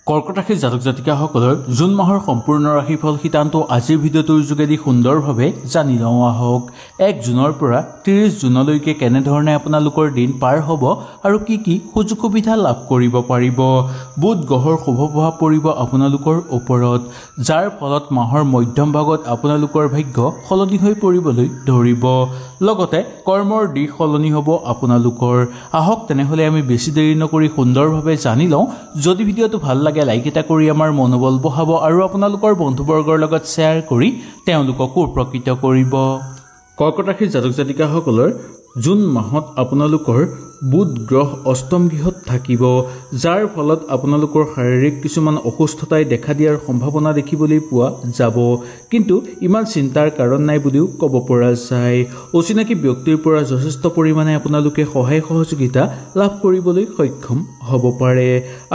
কৰ্কট ৰাশিৰ জাতক জাতিকাসকলৰ জুন মাহৰ সম্পূৰ্ণ ৰাশিফল সিদ্ধান্ত আজিৰ ভিডিঅ'টোৰ যোগেদি সুন্দৰভাৱে জানি লওঁ আহক। 1 জুনৰ পৰা 30 জুনলৈকে কেনেধৰণে আপোনালোকৰ দিন পাৰ হ'ব আৰু কি সুযোগ সুবিধা লাভ কৰিব পাৰিব। বুধ গ্ৰহৰ শুভ প্ৰভাৱ পৰিব আপোনালোকৰ ওপৰত, যাৰ ফলত মাহৰ মধ্যম ভাগত আপোনালোকৰ ভাগ্য সলনি হৈ পৰিবলৈ ধৰিব। লগতে কৰ্মৰ দিশ সলনি হ'ব আপোনালোকৰ। আহক তেনেহ'লে আমি বেছি দেৰি নকৰি সুন্দৰভাৱে জানি লওঁ। যদি ভিডিঅ'টো ভাল লাগে লাইক এটা কৰি আমাৰ মনোবল বঢ়াব আৰু আপোনালোকৰ বন্ধুবৰ্গৰ লগত শ্বেয়াৰ কৰি তেওঁলোককো উপকৃত কৰিব। কৰ্কট ৰাশিৰ জাতক জাতিকাসকলৰ জুন মাহত আপোনালোকৰ বুধ গ্ৰহ অষ্টম গৃহত থাকিব, যাৰ ফলত আপোনালোকৰ শাৰীৰিক কিছুমান অসুস্থতাই দেখা দিয়াৰ সম্ভাৱনা দেখিবলৈ পোৱা যাব। কিন্তু ইমান চিন্তাৰ কাৰণ নাই বুলিও ক'ব পৰা যায়। অচিনাকি ব্যক্তিৰ পৰা যথেষ্ট পৰিমাণে আপোনালোকে সহায় সহযোগিতা লাভ কৰিবলৈ সক্ষম হ'ব পাৰে।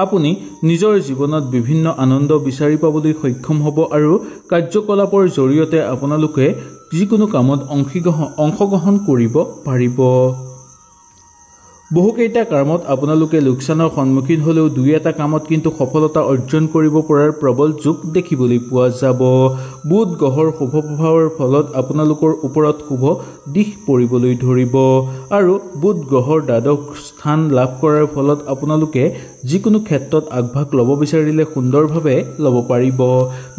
আপুনি নিজৰ জীৱনত বিভিন্ন আনন্দ বিচাৰি পাবলৈ সক্ষম হ'ব আৰু কাৰ্যকলাপৰ জৰিয়তে আপোনালোকে যিকোনো কামত অংশগ্ৰহণ কৰিব পাৰিব। বহুকেইটা কামত আপোনালোকে লোকচানৰ সন্মুখীন হ'লেও দুই এটা কামত কিন্তু সফলতা অৰ্জন কৰিব পৰাৰ প্ৰবল যোগ দেখিবলৈ পোৱা যাব। বুধ গ্ৰহৰ শুভ প্ৰভাৱৰ ফলত আপোনালোকৰ ওপৰত শুভ দিশ পৰিবলৈ ধৰিব আৰু বুধ গ্ৰহৰ দ্বাদশ স্থান লাভ কৰাৰ ফলত আপোনালোকে যিকোনো ক্ষেত্ৰত আগভাগ ল'ব বিচাৰিলে সুন্দৰভাৱে ল'ব পাৰিব।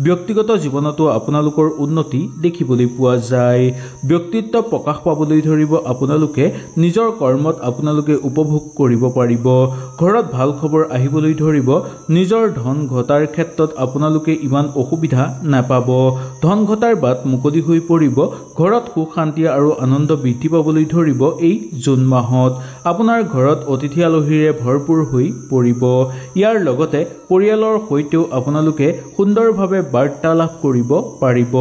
ব্যক্তিগত জীৱনতো আপোনালোকৰ উন্নতি দেখিবলৈ পোৱা যায়। ব্যক্তিত্ব প্ৰকাশ পাবলৈ ধৰিব আপোনালোকে নিজৰ কৰ্মত আপোনালোকে উপভোগ কৰিব পাৰিব। ঘৰত ভাল খবৰ আহিবলৈ ধৰিব। নিজৰ ধন ঘটাৰ ক্ষেত্ৰত আপোনালোকে ইমান অসুবিধা নাপাব। ধন ঘটাৰ বাট মুকলি হৈ পৰিব। ঘৰত সুখ শান্তি আৰু আনন্দ বৃদ্ধি পাবলৈ ধৰিব। এই জুন মাহত আপোনাৰ ঘৰত অতিথি আলহীৰে ভৰপূৰ হৈ পৰিব। ইয়াৰ লগতে পৰিয়ালৰ সৈতেও আপোনালোকে সুন্দৰভাৱে বাৰ্তালাপ কৰিব পাৰিব।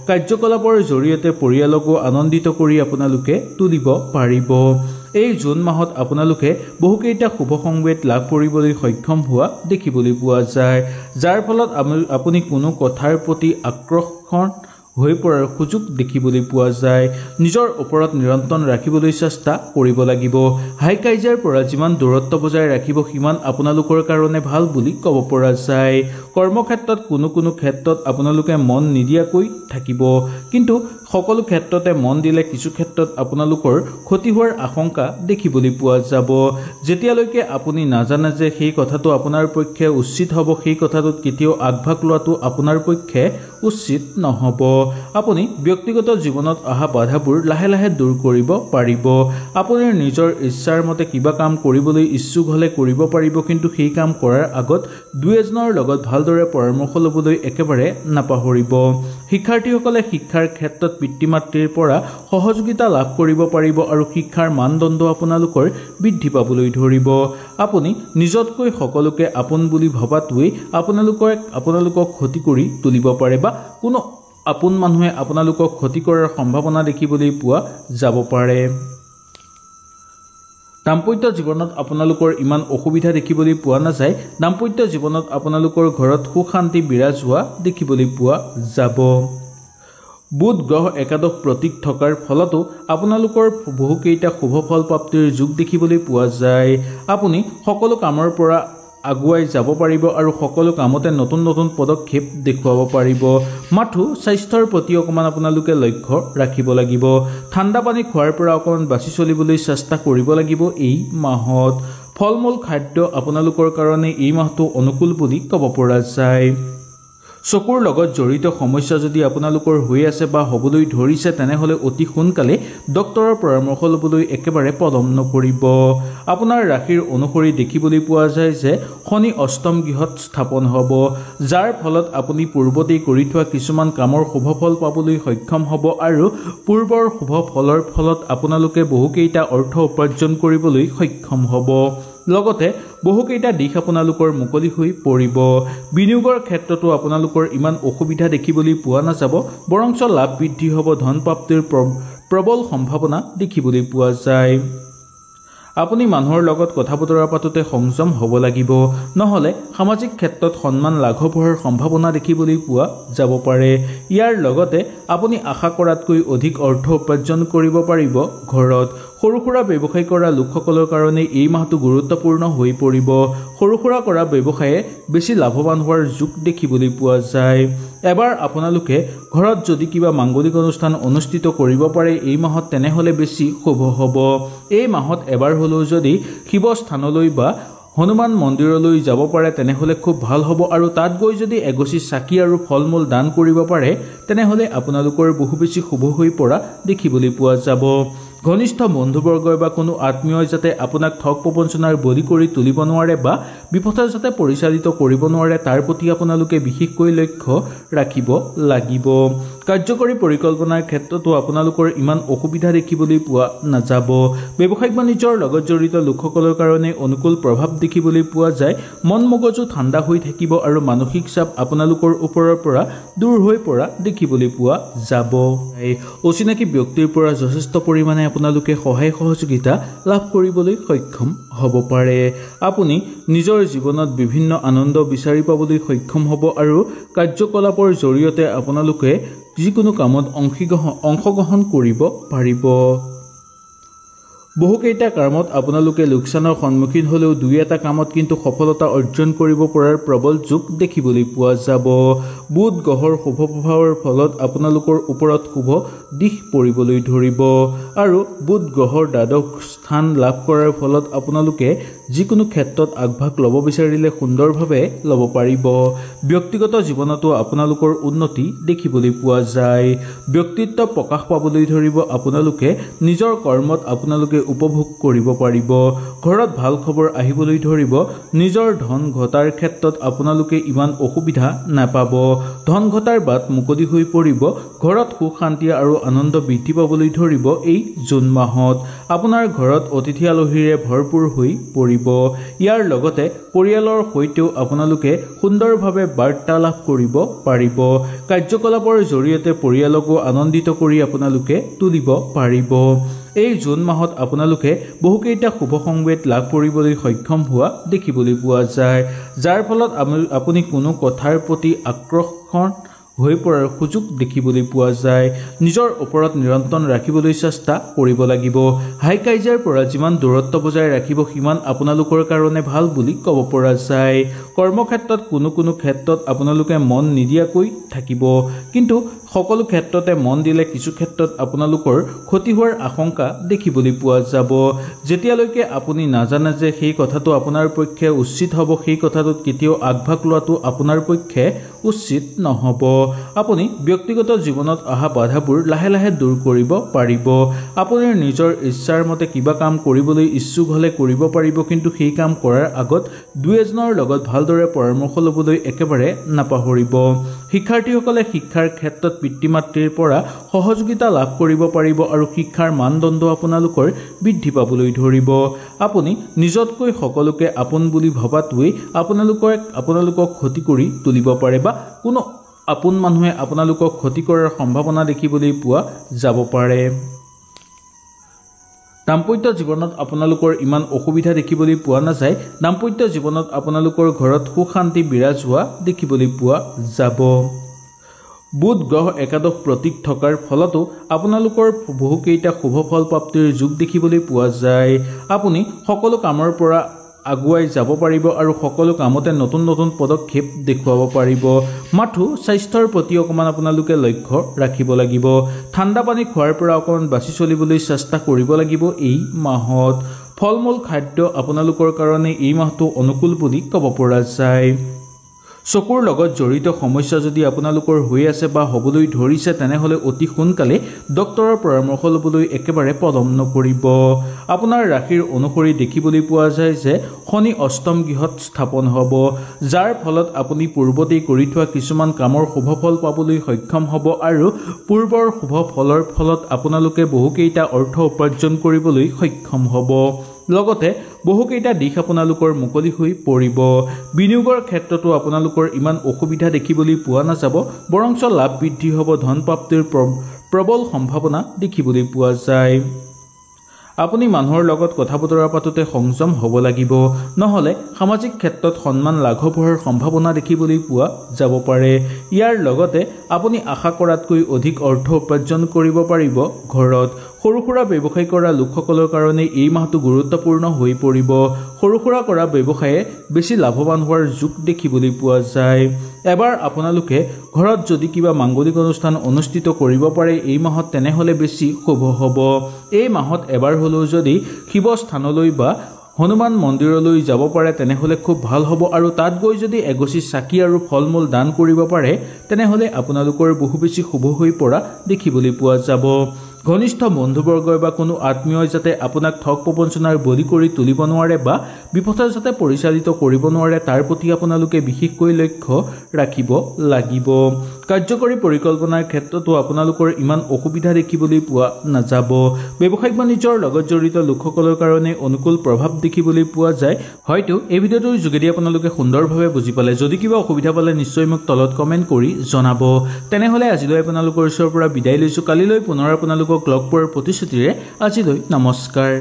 কাৰ্যকলাপৰ জৰিয়তে পৰিয়ালকো আনন্দিত কৰি আপোনালোকে তুলিব পাৰিব। এই জুন মাহত আপোনালোকে বহুকেইটা শুভ সংবেদ লাভ কৰিবলৈ সক্ষম হোৱা দেখিবলৈ পোৱা যায়, যাৰ ফলত আপুনি কোনো কথাৰ প্ৰতি আকৰ্ষণ হৈ পৰাৰ সুযোগ দেখিবলৈ পোৱা যায়। নিজৰ ওপৰত নিয়ন্ত্ৰণ ৰাখিবলৈ চেষ্টা কৰিব লাগিব। হাই কাজিয়াৰ পৰা যিমান দূৰত্ব বজাই ৰাখিব সিমান আপোনালোকৰ কাৰণে ভাল বুলি ক'ব পৰা যায়। কৰ্মক্ষেত্ৰত কোনো ক্ষেত্ৰত আপোনালোকে মন নিদিয়াকৈ থাকিব, কিন্তু সকলো ক্ষেত্ৰতে মন দিলে কিছু ক্ষেত্ৰত আপোনালোকৰ ক্ষতি হোৱাৰ আশংকা দেখিবলৈ পোৱা যাব। যেতিয়ালৈকে আপুনি নাজানে যে সেই কথাটো আপোনাৰ পক্ষে উচিত হ'ব, সেই কথাটোত কেতিয়াও আগভাগ লোৱাটো আপোনাৰ পক্ষে উচিত নহ'ব। আপুনি ব্যক্তিগত জীৱনত অহা বাধাবোৰ লাহে লাহে দূৰ কৰিব পাৰিব। আপুনি নিজৰ ইচ্ছাৰ মতে কিবা কাম কৰিবলৈ ইচ্ছুক হ'লে কৰিব পাৰিব, কিন্তু সেই কাম কৰাৰ আগত দুই এজনৰ লগত ভালদৰে পৰামৰ্শ ল'বলৈ একেবাৰে নাপাহৰিব। শিক্ষাৰ্থীসকলে শিক্ষাৰ ক্ষেত্ৰত পিতৃ মাতৃৰ পৰা সহযোগিতা লাভ কৰিব পাৰিব আৰু শিক্ষাৰ মানদণ্ড আপোনালোকৰ বৃদ্ধি পাবলৈ ধৰিব। আপুনি নিজতকৈ সকলোকে আপোন বুলি ভবাটোৱেই আপোনালোকক ক্ষতি কৰি তুলিব পাৰে বা কোনো আপোন মানুহে আপোনালোকক ক্ষতি কৰাৰ সম্ভাৱনা দেখিবলৈ পোৱা যাব পাৰে। দাম্পত্য জীৱনত আপোনালোকৰ ইমান অসুবিধা দেখিবলৈ পোৱা নাযায়। দাম্পত্য জীৱনত আপোনালোকৰ ঘৰত সুখ শান্তি বিৰাজ হোৱা দেখিবলৈ পোৱা যাব। বুধ গ্ৰহ একাদশ প্ৰতীক থকাৰ ফলতো আপোনালোকৰ বহুকেইটা শুভ ফল প্ৰাপ্তিৰ যোগ দেখিবলৈ পোৱা যায়। আপুনি সকলো কামৰ পৰা আগুৱাই যাব পাৰিব আৰু সকলো কামতে নতুন পদক্ষেপ দেখুৱাব পাৰিব। মাথো স্বাস্থ্যৰ প্ৰতি অকণমান আপোনালোকে লক্ষ্য ৰাখিব লাগিব। ঠাণ্ডা পানী খোৱাৰ পৰা অকণমান বাছি চলিবলৈ চেষ্টা কৰিব লাগিব। এই মাহত ফল মূল খাদ্য আপোনালোকৰ কাৰণে এই মাহটো অনুকূল বুলি ক'ব পৰা যায়। চকুৰ লগত জড়িত সমস্যা যদি আপোনালোকৰ হৈ আছে বা হ'বলৈ ধৰিছে তেনেহ'লে অতি সোনকালে ডক্তৰৰ পৰামৰ্শ ল'বলৈ একেবাৰে পলম নকৰিব। আপোনাৰ ৰাশিৰ অনুসৰি দেখিবলৈ পোৱা যায় যে শনি অষ্টম গৃহত স্থাপন হ'ব, যাৰ ফলত আপুনি পূৰ্বতেই কৰি থোৱা কিছুমান কামৰ শুভ ফল পাবলৈ সক্ষম হ'ব আৰু পূৰ্বৰ শুভ ফলৰ ফলত আপোনালোকে বহুকেইটা অৰ্থ উপাৰ্জন কৰিবলৈ সক্ষম হ'ব। লগতে বহুকেইটা দিশ আপোনালোকৰ মুকলি হৈ পৰিব। বিনিয়োগৰ ক্ষেত্ৰতো আপোনালোকৰ ইমান অসুবিধা দেখিবলৈ পোৱা নাযাব, বৰঞ্চ লাভ বৃদ্ধি হ'ব। ধন প্ৰাপ্তিৰ প্ৰবল সম্ভাৱনা দেখিবলৈ পোৱা যায়। আপুনি মানুহৰ লগত কথা বতৰা পাতোতে সংযম হ'ব লাগিব, নহ'লে সামাজিক ক্ষেত্ৰত সন্মান লাঘৱ হোৱাৰ সম্ভাৱনা দেখিবলৈ পোৱা যাব পাৰে। ইয়াৰ লগতে আপুনি আশা কৰাতকৈ অধিক অৰ্থ উপাৰ্জন কৰিব পাৰিব। ঘৰত সৰু সুৰা ব্যৱসায় কৰা লোকসকলৰ কাৰণে এই মাহটো গুৰুত্বপূৰ্ণ হৈ পৰিব। সৰু সুৰা কৰা ব্যৱসায়ে বেছি লাভৱান হোৱাৰ যোগ দেখিবলৈ পোৱা যায়। এবাৰ আপোনালোকে ঘৰত যদি কিবা মাংগলিক অনুষ্ঠান অনুষ্ঠিত কৰিব পাৰে এই মাহত, তেনেহ'লে বেছি শুভ হ'ব। এই মাহত এবাৰ হ'লেও যদি শিৱ স্থানলৈ বা হনুমান মন্দিৰলৈ যাব পাৰে তেনেহ'লে খুব ভাল হ'ব, আৰু তাত গৈ যদি এগছি চাকি আৰু ফল মূল দান কৰিব পাৰে তেনেহ'লে আপোনালোকৰ বহু বেছি শুভ হৈ পৰা দেখিবলৈ পোৱা যাব। ঘনিষ্ঠ বন্ধুবৰ্গই বা কোনো আত্মীয়ই যাতে আপোনাক ঠগ প্ৰবঞ্চনাৰ বলি কৰি তুলিব নোৱাৰে বা বিপথে যাতে পৰিচালিত কৰিব নোৱাৰে তাৰ প্ৰতি আপোনালোকে বিশেষকৈ লক্ষ্য ৰাখিব লাগিব। কাৰ্যকৰী পৰিকল্পনাৰ ক্ষেত্ৰতো আপোনালোকৰ ইমান অসুবিধা দেখিবলৈ পোৱা নাযাব। ব্যৱসায়িক বাণিজ্যৰ লগত জড়িত লোকসকলৰ কাৰণে অনুকূল প্ৰভাৱ দেখিবলৈ পোৱা যায়। মন মগজু ঠাণ্ডা হৈ থাকিব আৰু মানসিক চাপ আপোনালোকৰ ওপৰৰ পৰা দূৰ হৈ পৰা দেখিবলৈ পোৱা যাব। অচিনাকি ব্যক্তিৰ পৰা যথেষ্ট পৰিমাণে আপোনালোকে সহায় সহযোগিতা লাভ কৰিবলৈ সক্ষম হ'ব পাৰে। আপুনি নিজৰ জীৱনত বিভিন্ন আনন্দ বিচাৰি পাবলৈ সক্ষম হ'ব আৰু কাৰ্যকলাপৰ জৰিয়তে আপোনালোকে যিকোনো কামত অংশগ্ৰহণ কৰিব পাৰিব। বহুকেইটা কামত আপোনালোকে লোকচানৰ সন্মুখীন হ'লেও দুই এটা কামত কিন্তু সফলতা অৰ্জন কৰিব পৰাৰ প্ৰবল যোগ দেখিবলৈ পোৱা যাব। বুধ গ্ৰহৰ শুভ প্ৰভাৱৰ ফলত আপোনালোকৰ ওপৰত শুভ দিশ পৰিবলৈ ধৰিব, আৰু বুধ গ্ৰহৰ দ্বাদশ স্থান লাভ কৰাৰ ফলত আপোনালোকে যিকোনো ক্ষেত্ৰত আগভাগ ল'ব বিচাৰিলে সুন্দৰভাৱে ল'ব পাৰিব। ব্যক্তিগত জীৱনতো আপোনালোকৰ উন্নতি দেখিবলৈ পোৱা যায়। ব্যক্তিত্ব প্ৰকাশ পাবলৈ ধৰিব। আপোনালোকে নিজৰ কৰ্মত আপোনালোকে উপভোগ কৰিব পাৰিব। ঘৰত ভাল খবৰ আহিবলৈ ধৰিব। নিজৰ ধন ঘটাৰ ক্ষেত্ৰত আপোনালোকে ইমান অসুবিধা নাপাব। ধন ঘটাৰ বাট মুকলি হৈ পৰিব। ঘৰত সুখ শান্তি আৰু আনন্দ বৃদ্ধি পাবলৈ ধৰিব। এই জুন মাহত আপোনাৰ ঘৰত অতিথি আলহীৰে ভৰপূৰ হৈ পৰিব। ইয়াৰ লগতে পৰিয়ালৰ সৈতেও আপোনালোকে সুন্দৰভাৱে বাৰ্তালাপ কৰিব পাৰিব। কাৰ্যকলাপৰ জৰিয়তে পৰিয়ালকো আনন্দিত কৰি আপোনালোকে তুলিব পাৰিব। এই জুন মাহত আপোনালোকে বহুকেইটা শুভ সংবেদ লাভ কৰিবলৈ সক্ষম হোৱা দেখিবলৈ পোৱা যায়, যাৰ ফলত আপুনি কোনো কথাৰ প্ৰতি আকৰ্ষণ হৈ পৰাৰ সুযোগ দেখিবলৈ পোৱা যায়। নিজৰ ওপৰত নিয়ন্ত্ৰণ ৰাখিবলৈ চেষ্টা কৰিব লাগিব। হাই কাজিয়াৰ পৰা যিমান দূৰত্ব বজাই ৰাখিব সিমান আপোনালোকৰ কাৰণে ভাল বুলি ক'ব পৰা যায়। কৰ্মক্ষেত্ৰত কোনো ক্ষেত্ৰত আপোনালোকে মন নিদিয়াকৈ থাকিব, কিন্তু সকলো ক্ষেত্ৰতে মন দিলে কিছু ক্ষেত্ৰত আপোনালোকৰ ক্ষতি হোৱাৰ আশংকা দেখিবলৈ পোৱা যাব। যেতিয়ালৈকে আপুনি নাজানে যে সেই কথাটো আপোনাৰ পক্ষে উচিত হ'ব, সেই কথাটোত কেতিয়াও আগভাগ লোৱাটো আপোনাৰ পক্ষে উচিত নহ'ব। আপুনি ব্যক্তিগত জীৱনত অহা বাধাবোৰ লাহে লাহে দূৰ কৰিব পাৰিব। আপুনি নিজৰ ইচ্ছাৰ মতে কিবা কাম কৰিবলৈ ইচ্ছুক হ'লে কৰিব পাৰিব, কিন্তু সেই কাম কৰাৰ আগত দুই এজনৰ লগত ভালদৰে পৰামৰ্শ ল'বলৈ একেবাৰে নাপাহৰিব। শিক্ষাৰ্থীসকলে শিক্ষাৰ ক্ষেত্ৰত পিতৃ মাতৃৰ পৰা সহযোগিতা লাভ কৰিব পাৰিব আৰু শিক্ষাৰ মানদণ্ড আপোনালোকৰ বৃদ্ধি পাবলৈ ধৰিব। আপুনি নিজতকৈ সকলোকে আপোন বুলি ভবাটোৱে আপোনালোকক ক্ষতি কৰি তুলিব পাৰে, বা কোনো আপোন মানুহে আপোনালোকক ক্ষতি কৰাৰ সম্ভাৱনা দেখিবলৈ পোৱা যাব পাৰে। দাম্পত্য জীৱনত আপোনালোকৰ ইমান অসুবিধা দেখিবলৈ পোৱা নাযায়। দাম্পত্য জীৱনত আপোনালোকৰ ঘৰত সুখ শান্তি বিৰাজ হোৱা দেখিবলৈ পোৱা যাব। বুধ গ্ৰহ একাদশ প্ৰতীক থকাৰ ফলতো আপোনালোকৰ বহুকেইটা শুভ ফল প্ৰাপ্তিৰ যোগ দেখিবলৈ পোৱা যায়। আপুনি সকলো কামৰ পৰা আগুৱাই যাব পাৰিব আৰু সকলো কামতে নতুন নতুন পদক্ষেপ দেখুৱাব পাৰিব। মাথো স্বাস্থ্যৰ প্ৰতি অকণমান আপোনালোকে লক্ষ্য ৰাখিব লাগিব। ঠাণ্ডা পানী খোৱাৰ পৰা অকণমান বাছি চলিবলৈ চেষ্টা কৰিব লাগিব। এই মাহত ফল মূল খাদ্য আপোনালোকৰ কাৰণে এই মাহটো অনুকূল বুলি ক'ব পৰা যায়। চকুৰ লগত জড়িত সমস্যা যদি আপোনালোকৰ হৈ আছে বা হ'বলৈ ধৰিছে তেনেহ'লে অতি সোনকালে ডক্তৰৰ পৰামৰ্শ ল'বলৈ একেবাৰে পলম নকৰিব। আপোনাৰ ৰাশিৰ অনুসৰি দেখিবলৈ পোৱা যায় যে শনি অষ্টম গৃহত স্থাপন হ'ব, যাৰ ফলত আপুনি পূৰ্বতেই কৰি থোৱা কিছুমান কামৰ শুভ ফল পাবলৈ সক্ষম হ'ব, আৰু পূৰ্বৰ শুভ ফলৰ ফলত আপোনালোকে বহুকেইটা অৰ্থ উপাৰ্জন কৰিবলৈ সক্ষম হ'ব। লগতে বহুকেইটা দিশ আপোনালোকৰ মুকলি হৈ পৰিব। বিনিয়োগৰ ক্ষেত্ৰতো আপোনালোকৰ ইমান অসুবিধা দেখিবলৈ পোৱা নাযাব, বৰঞ্চ লাভ বৃদ্ধি হ'ব। ধন প্ৰাপ্তিৰ প্ৰবল সম্ভাৱনা দেখিবলৈ পোৱা যায়। আপুনি মানুহৰ লগত কথা বতৰা পাতোতে সংযম হ'ব লাগিব, নহ'লে সামাজিক ক্ষেত্ৰত সন্মান লাঘৱ হোৱাৰ সম্ভাৱনা দেখিবলৈ পোৱা যাব পাৰে। ইয়াৰ লগতে আপুনি আশা কৰাতকৈ অধিক অৰ্থ উপাৰ্জন কৰিব পাৰিব। ঘৰত সৰু সুৰা ব্যৱসায় কৰা লোকসকলৰ কাৰণে এই মাহটো গুৰুত্বপূৰ্ণ হৈ পৰিব। সৰু সুৰা কৰা ব্যৱসায়ে বেছি লাভৱান হোৱাৰ যোগ দেখিবলৈ পোৱা যায়। এবাৰ আপোনালোকে ঘৰত যদি কিবা মাংগলিক অনুষ্ঠান অনুষ্ঠিত কৰিব পাৰে এই মাহত, তেনেহ'লে বেছি শুভ হ'ব। এই মাহত এবাৰ হ'লেও যদি শিৱ স্থানলৈ বা হনুমান মন্দিৰলৈ যাব পাৰে তেনেহ'লে খুব ভাল হ'ব, আৰু তাত গৈ যদি এগছি চাকি আৰু ফল মূল দান কৰিব পাৰে তেনেহ'লে আপোনালোকৰ বহু বেছি শুভ হৈ পৰা দেখিবলৈ পোৱা যাব। ঘনিষ্ঠ বন্ধুবৰ্গই বা কোনো আত্মীয়ই যাতে আপোনাক ঠগ প্ৰবঞ্চনাৰ বলি কৰি তুলিব নোৱাৰে বা বিপথে যাতে পৰিচালিত কৰিব নোৱাৰে তাৰ প্ৰতি আপোনালোকে বিশেষকৈ লক্ষ্য ৰাখিব লাগিব। কাৰ্যকৰী পৰিকল্পনাৰ ক্ষেত্ৰতো আপোনালোকৰ ইমান অসুবিধা দেখিবলৈ পোৱা নাযাব। ব্যৱসায়িক বাণিজ্যৰ লগত জড়িত লোকসকলৰ কাৰণে অনুকূল প্ৰভাৱ দেখিবলৈ পোৱা যায়। হয়তো এই ভিডিঅ'টোৰ যোগেদি আপোনালোকে সুন্দৰভাৱে বুজি পালে। যদি কিবা অসুবিধা পালে নিশ্চয় মোক তলত কমেণ্ট কৰি জনাব। তেনেহ'লে আজিলৈ আপোনালোকৰ ওচৰৰ পৰা বিদায় লৈছোঁ। কালিলৈ পুনৰ আপোনালোকক লগ পোৱাৰ প্ৰতিশ্ৰুতিৰে আজিলৈ নমস্কাৰ।